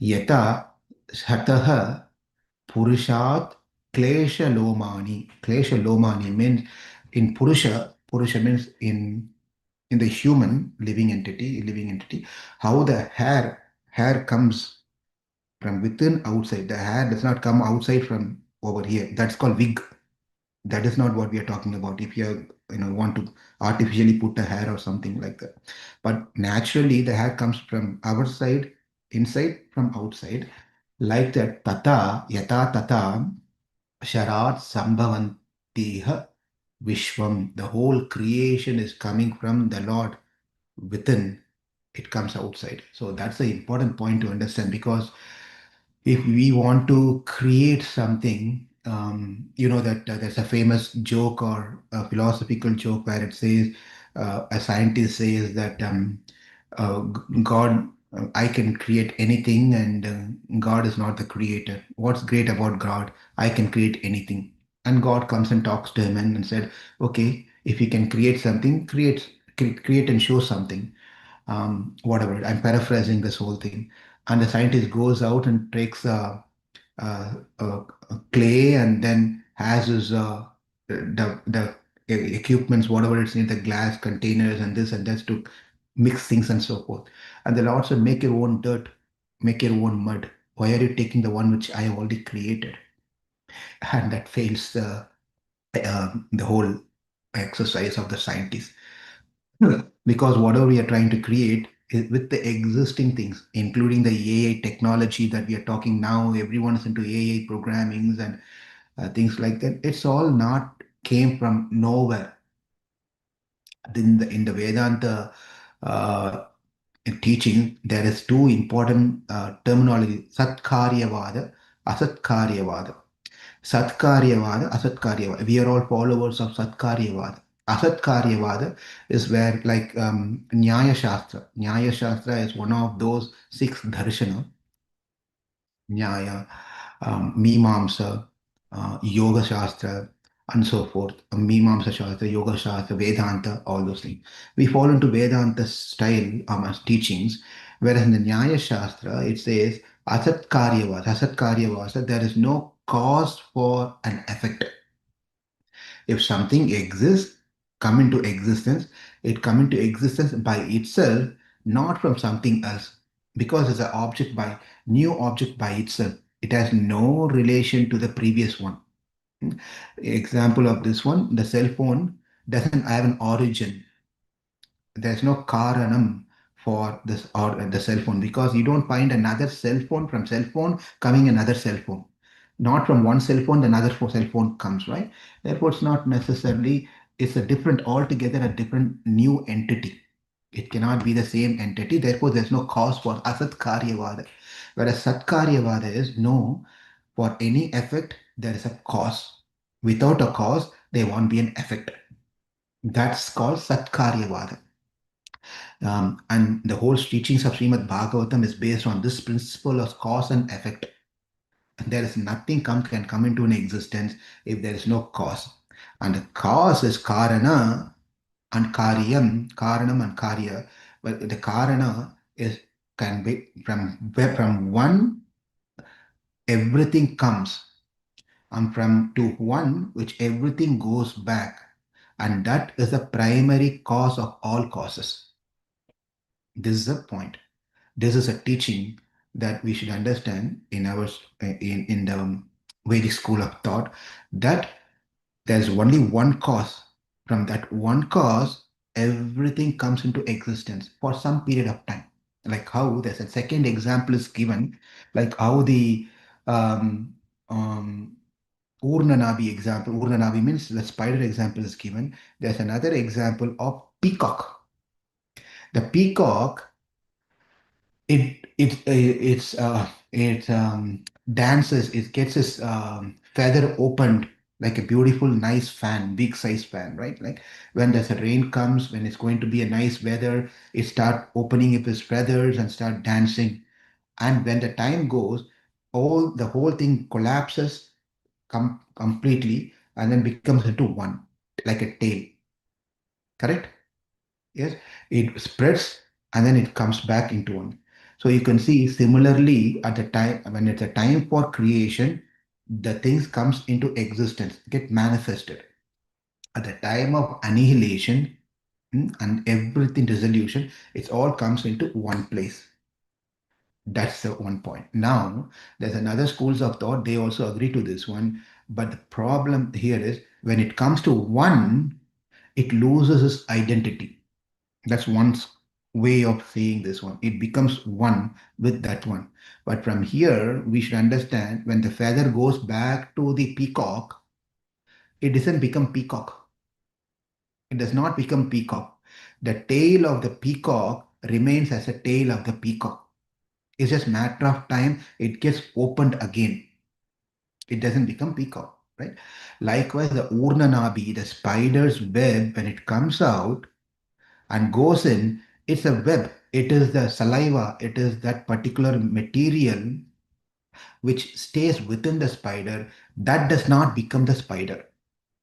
Yata shataha purushat klesha lomani. Klesha lomani means in purusha. Purusha means in the human living entity. How the hair hair comes from within outside. The hair does not come outside from over here. That's called wig. That is not what we are talking about. If you want to artificially put a hair or something like that, but naturally the hair comes from our side, inside, from outside, like that. Tata yata tata sharat sambhavantiha vishwam. The whole creation is coming from the Lord within. It comes outside. So that's the important point to understand, because if we want to create something, that there's a famous joke or a philosophical joke where it says, a scientist says that God, I can create anything, and God is not the creator. What's great about God? I can create anything. And God comes and talks to him and said, okay, if you can create something, create and show something. Whatever. I'm paraphrasing this whole thing. And the scientist goes out and takes clay, and then has his the equipments, whatever it's in the glass containers and this and that, to mix things and so forth. And the Lord said, make your own dirt, make your own mud. Why are you taking the one which I have already created? And that fails the whole exercise of the scientist. Because whatever we are trying to create is with the existing things, including the AI technology that we are talking now. Everyone is into AI programmings and things like that. It's all not came from nowhere. In the Vedanta teaching, there is two important terminology: Satkaryavada, Asatkaryavada. Satkaryavada, Asatkaryavada. We are all followers of Satkaryavada. Asatkaryavada is where, like, Nyaya Shastra. Nyaya Shastra is one of those six darshana: Nyaya, Mimamsa, Yoga Shastra, and so forth. Mimamsa Shastra, Yoga Shastra, Vedanta, all those things. We fall into Vedanta style as teachings, whereas in the Nyaya Shastra it says Asat Karyavasa. Asat Karyavasa, there is no cause for an effect. If something exists, come into existence, it come into existence by itself, not from something else, because it's an object by new object by itself. It has no relation to the previous one. Example of this one: the cell phone doesn't have an origin. There's no karanam for this or the cell phone, because you don't find another cell phone from cell phone coming another cell phone. Not from one cell phone, another cell phone comes, right? Therefore, it's not necessarily, it's a different, altogether a different new entity. It cannot be the same entity. Therefore, there's no cause for asat karyavada. Whereas satkaryavada is no, for any effect, there is a cause. Without a cause, there won't be an effect. That's called satkaryavada. And the whole teachings of Śrīmad-Bhāgavatam is based on this principle of cause and effect. There is nothing can come into an existence if there is no cause. And the cause is karana and karyam, karanam and karya. But the karana is can be from one everything comes, and from to one which everything goes back. And that is the primary cause of all causes. This is the point. This is a teaching that we should understand in our in the Vedic school of thought, that there's only one cause. From that one cause, everything comes into existence for some period of time. Like how there's a second example is given, like how the um, um, Urnanabi example. Urnanabi means the spider example is given. There's another example of peacock. The peacock, it dances, it gets its feather opened like a beautiful nice fan, big size fan, right? Like when there's a rain comes, when it's going to be a nice weather, it start opening up its feathers and start dancing. And when the time goes, all the whole thing collapses completely and then becomes into one, like a tail. Correct? Yes, it spreads and then it comes back into one. So you can see similarly at the time when it's a time for creation, the things comes into existence, get manifested. At the time of annihilation, and everything resolution, it all comes into one place. That's the one point. Now, there's another schools of thought, they also agree to this one. But the problem here is when it comes to one, it loses its identity. That's one way of saying this one. It becomes one with that one. But from here, we should understand when the feather goes back to the peacock, it doesn't become peacock. It does not become peacock. The tail of the peacock remains as a tail of the peacock. It's just matter of time, it gets opened again. It doesn't become peacock, right? Likewise, the Urnanabi, the spider's web, when it comes out and goes in, it's a web. It is the saliva, it is that particular material which stays within the spider. That does not become the spider.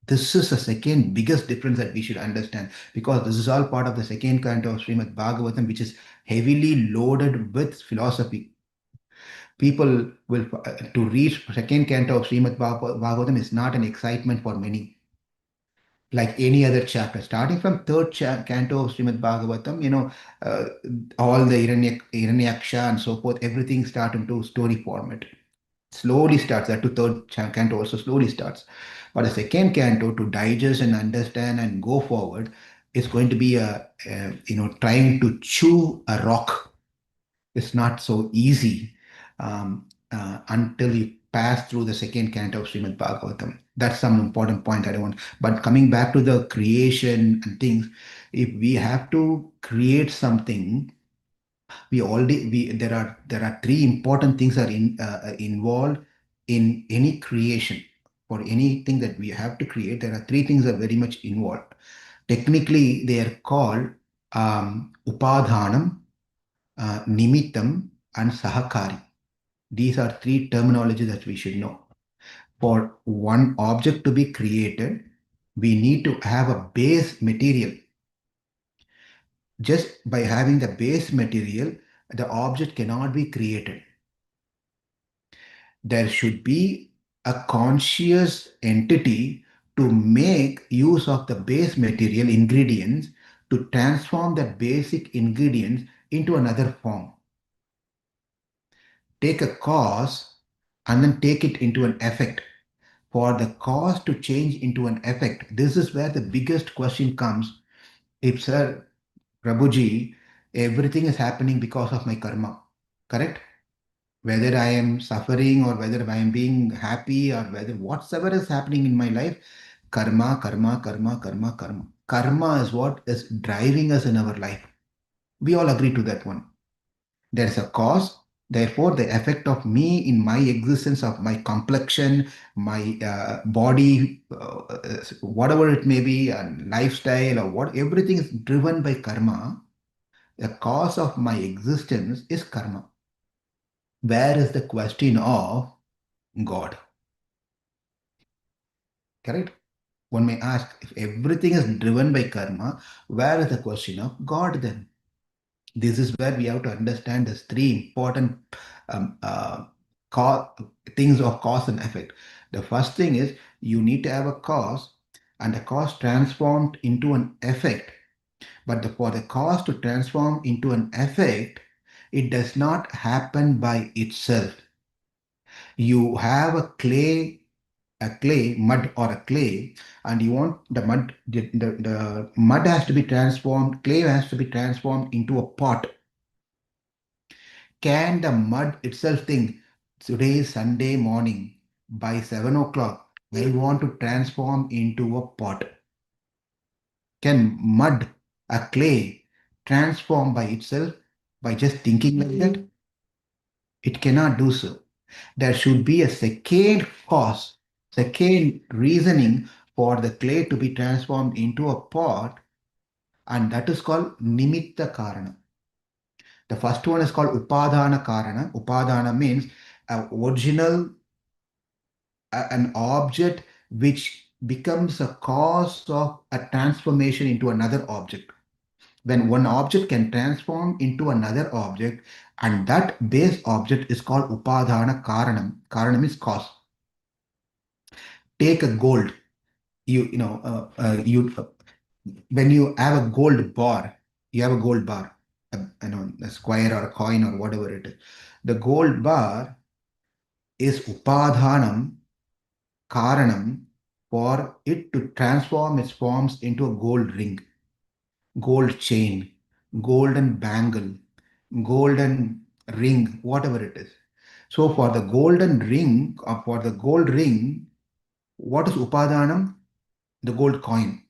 This is the second biggest difference that we should understand, because this is all part of the second canto of Śrīmad-Bhāgavatam, which is heavily loaded with philosophy. People will, to reach second canto of Śrīmad-Bhāgavatam is not an excitement for many. Like any other chapter, starting from third canto of Śrīmad-Bhāgavatam, all the Hiranyaksha and so forth, everything starts into story format. Slowly starts, that to third canto also slowly starts. But the second canto, to digest and understand and go forward, is going to be trying to chew a rock. It's not so easy until you pass through the second canto of Śrīmad-Bhāgavatam. That's some important point I don't want. But coming back to the creation and things, if we have to create something, there are three important things are involved in any creation. For anything that we have to create, there are three things that are very much involved. Technically, they are called upadhanam, nimittam, and sahakari. These are three terminologies that we should know. For one object to be created, we need to have a base material. Just by having the base material, the object cannot be created. There should be a conscious entity to make use of the base material ingredients to transform the basic ingredients into another form. Take a cause and then take it into an effect. For the cause to change into an effect, this is where the biggest question comes. If, sir, Prabhuji, everything is happening because of my karma, correct? Whether I am suffering or whether I am being happy or whether whatsoever is happening in my life, karma, karma, karma, karma, karma. Karma is what is driving us in our life. We all agree to that one. There's a cause, therefore the effect of me in my existence, of my complexion, my body, whatever it may be, and lifestyle or what, everything is driven by karma. The cause of my existence is karma. Where is the question of God? Correct? One may ask, if everything is driven by karma, where is the question of God then? This is where we have to understand these three important things of cause and effect. The first thing is you need to have a cause, and the cause transformed into an effect. But for the cause to transform into an effect, it does not happen by itself. You have a clay, mud or a clay, and you want the mud has to be transformed, clay has to be transformed into a pot. Can the mud itself think, today is Sunday morning, by 7 o'clock, I want to transform into a pot? Can mud, a clay, transform by itself by just thinking like that? It cannot do so. There should be a second cause, second reasoning for the clay to be transformed into a pot, and that is called nimitta karana. The first one is called upadana karana. Upadana means original, an object which becomes a cause of a transformation into another object. When one object can transform into another object, and that base object is called upadana karanam. Karanam is cause. Take a gold. When you have a gold bar, you have a gold bar. a square or a coin or whatever it is. The gold bar is upadhanam, karanam, for it to transform its forms into a gold ring, gold chain, golden bangle, golden ring, whatever it is. So for the golden ring, or for the gold ring, what is upadhanam? The gold coin.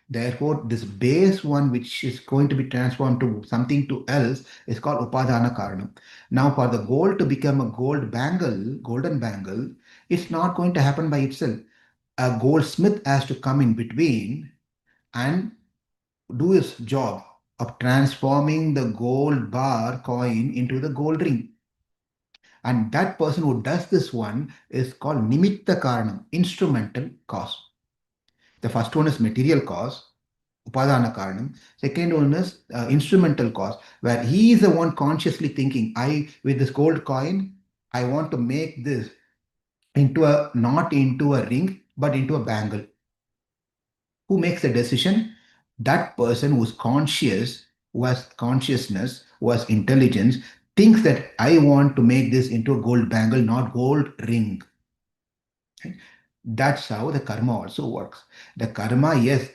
Therefore, this base one, which is going to be transformed to something to else, is called upadana karanam. Now, for the gold to become a gold bangle, golden bangle, it's not going to happen by itself. A goldsmith has to come in between and do his job of transforming the gold bar coin into the gold ring. And that person who does this one is called nimitta karanam, instrumental cause. The first one is material cause, upadana karanam. Second one is instrumental cause, where he is the one consciously thinking, with this gold coin, I want to make this not into a ring, but into a bangle. Who makes the decision? That person who's conscious, who has consciousness, who has intelligence, thinks that I want to make this into a gold bangle, not gold ring. Right? That's how the karma also works. The karma, yes,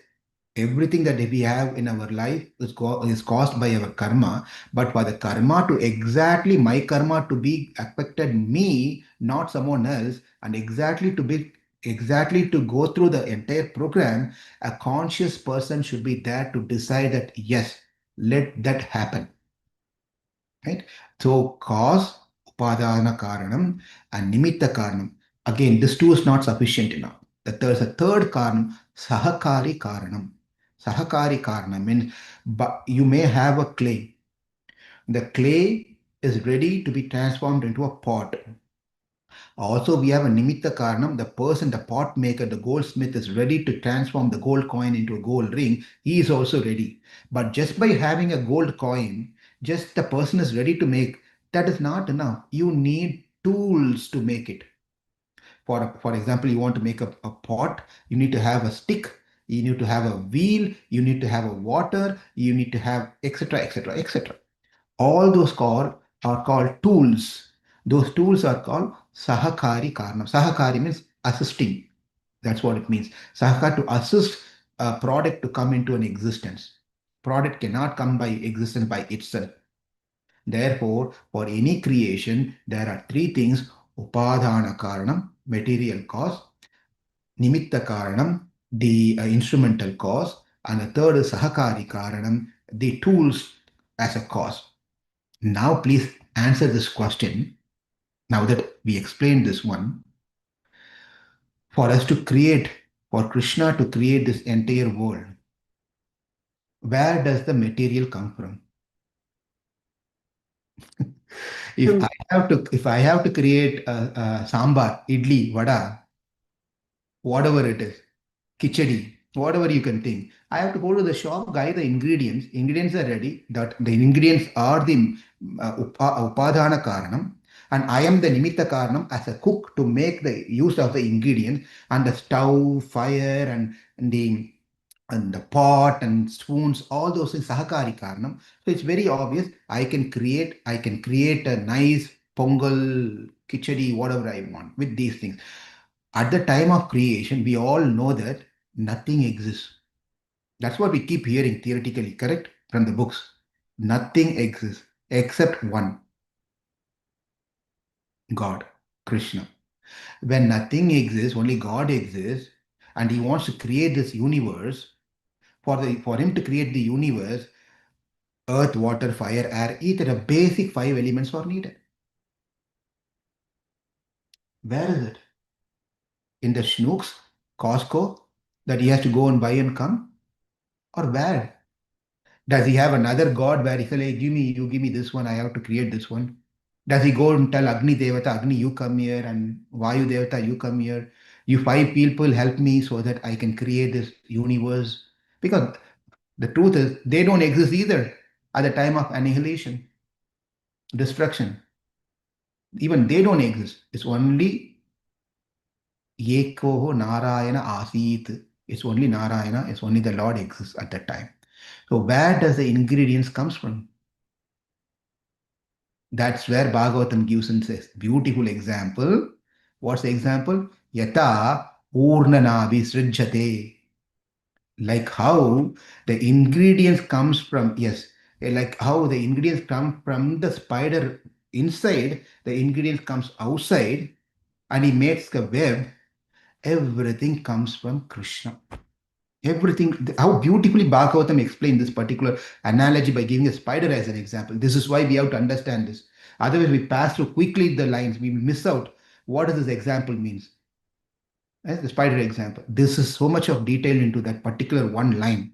everything that we have in our life is caused by our karma, but for the karma to exactly, my karma to be affected me, not someone else, and exactly to go through the entire program, a conscious person should be there to decide that, yes, let that happen. Right? So cause, upadana karanam, and nimitta karanam. Again, this two is not sufficient enough. There's a third karanam, sahakari karanam. Sahakari karanam means, but you may have a clay. The clay is ready to be transformed into a pot. Also, we have a nimitta karanam. The person, the pot maker, the goldsmith is ready to transform the gold coin into a gold ring. He is also ready. But just by having a gold coin, just the person is ready to make, that is not enough. You need tools to make it. For example, you want to make a pot, you need to have a stick, you need to have a wheel, you need to have a water, you need to have etc. etc. etc. All those are called tools. Those tools are called sahakari karanam. Sahakari means assisting. That's what it means. Sahakar, to assist a product to come into an existence. Product cannot come by existence by itself. Therefore, for any creation, there are three things: upadhana karanam, material cause; nimitta karanam, the instrumental cause; and the third is sahakari karanam, the tools as a cause. Now, please answer this question. Now that we explained this one, for Kṛṣṇa to create this entire world, where does the material come from? If I have to create a sambar, idli, vada, whatever it is, khichdi, whatever you can think, I have to go to the shop, buy the ingredients. Ingredients are ready. That the ingredients are the upadhana karanam, and I am the nimitta karanam as a cook to make the use of the ingredients, and the stove, fire, and the pot and spoons, all those things, sahakari karanam. So it's very obvious. I can create a nice pongal, khichdi, whatever I want with these things. At the time of creation, we all know that nothing exists. That's what we keep hearing theoretically, correct? From the books. Nothing exists except one, God, Krishna. When nothing exists, only God exists, and He wants to create this universe. For Him to create the universe, earth, water, fire, air, ether, the basic five elements are needed. Where is it? In the Schnucks, Costco, that he has to go and buy and come? Or where? Does he have another god where he says, hey, you give me this one, I have to create this one? Does he go and tell Agni Devata, Agni, you come here, and Vayu Devata, you come here? You five people help me so that I can create this universe? Because the truth is, they don't exist either at the time of annihilation, destruction. Even they don't exist. It's only Yekoho Narayana Asit. It's only Narayana, it's only the Lord exists at that time. So where does the ingredients comes from? That's where Bhagavatam gives us a beautiful example. What's the example? Yata urnanavi srijjate. Like how the ingredients comes from, yes, like how the ingredients come from the spider inside, the ingredients comes outside, and he makes a web. Everything comes from Kṛṣṇa. Everything, how beautifully Bhagavatam explained this particular analogy by giving a spider as an example. This is why we have to understand this. Otherwise, we pass through quickly the lines, we will miss out what does this example means. As the spider example, this is so much of detail into that particular one line,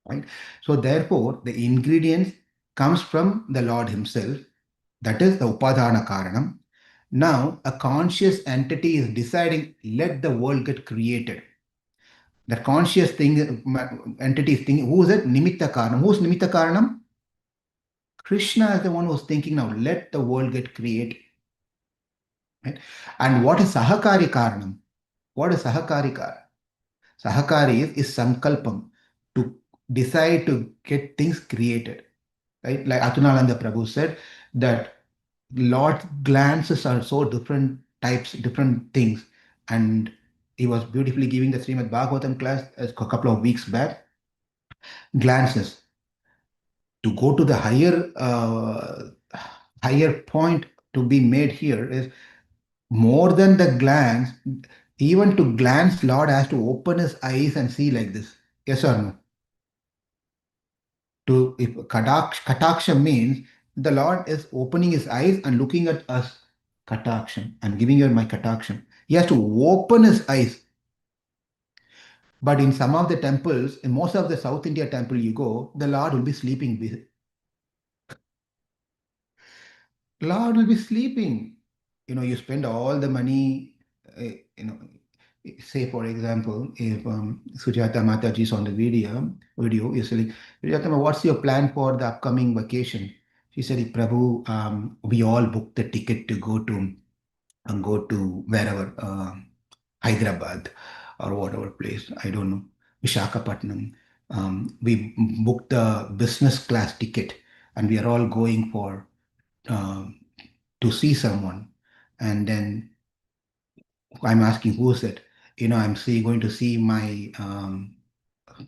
right? So therefore, the ingredients comes from the Lord Himself. That is the Upadana Karanam. Now, a conscious entity is deciding, let the world get created. The conscious thing, entity is thinking, who is it? Nimitta Karanam. Who's Nimitta Karanam? Kṛṣṇa is the one who's thinking now, let the world get created. Right? And what is Sahakari Karanam? What is Sahakari Karanam? Sahakari is Sankalpam, to decide to get things created. Right? Like Atunalanda Prabhu said, that Lord's glances are so different types, different things. And he was beautifully giving the Śrīmad-Bhāgavatam class a couple of weeks back. Glances. To go to the higher point to be made here is more than the glance. Even to glance, Lord has to open his eyes and see like this. Yes or no? To if kataksha means the Lord is opening his eyes and looking at us, kataksha, and giving you my kataksha. He has to open his eyes. But in some of the temples, in most of the South India temple you go, the Lord will be sleeping. Lord will be sleeping. You spend all the money, say for example, if Sujata Mataji is on the video, you're saying, Sujata, what's your plan for the upcoming vacation? She said, Prabhu, we all booked the ticket to go to wherever, Hyderabad or whatever place, I don't know, Vishakhapatnam. We booked the business class ticket and we are all going for um, to see someone, and then I'm asking who's it. I'm going to see my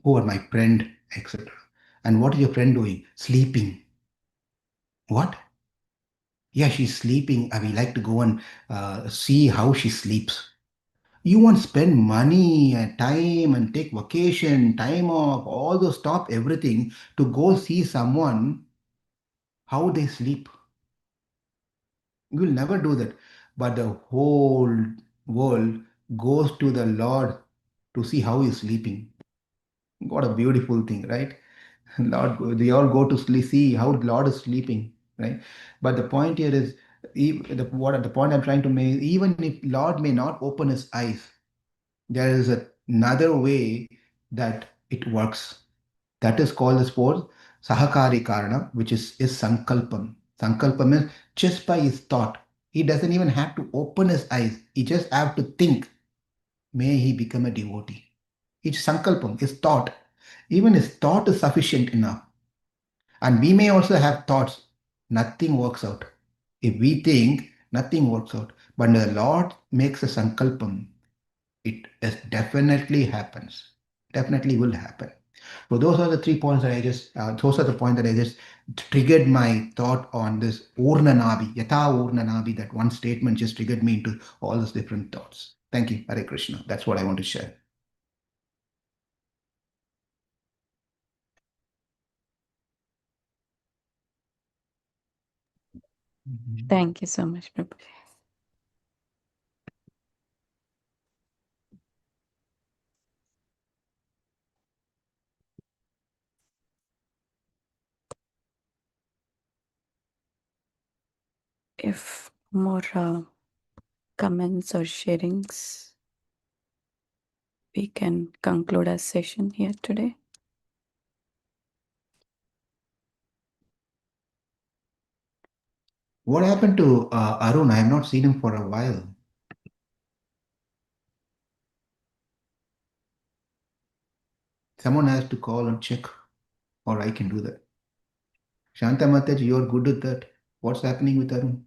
who are my friend, etc. And what is your friend doing? Sleeping. What? Yeah, she's sleeping. I mean, like to go and see how she sleeps. You want to spend money and time and take vacation, time off, all those, stop everything to go see someone how they sleep. You will never do that. But the whole world goes to the Lord to see how he's sleeping. What a beautiful thing, right? Lord, they all go to sleep, see how Lord is sleeping, right? But the point here is, the point I'm trying to make, even if Lord may not open his eyes, there is another way that it works. That is called as for Sahakari Karana, which is Sankalpam. Sankalpam is just by his thought. He doesn't even have to open his eyes. He just have to think, may he become a devotee. It's Sankalpam, his thought. Even his thought is sufficient enough. And we may also have thoughts. Nothing works out. If we think, nothing works out. But the Lord makes a Sankalpam. It definitely happens. Definitely will happen. So those are the 3 points that those are the points that I just triggered my thought on this Urnanabi, Yatha Urnanabi, that one statement just triggered me into all those different thoughts. Thank you, Hare Krishna. That's what I want to share. Thank you so much, Prabhu. If more comments or sharings, we can conclude our session here today. What happened to Arun? I have not seen him for a while. Someone has to call and check. or I can do that. Shanta Mataji, you're good at that. What's happening with Arun?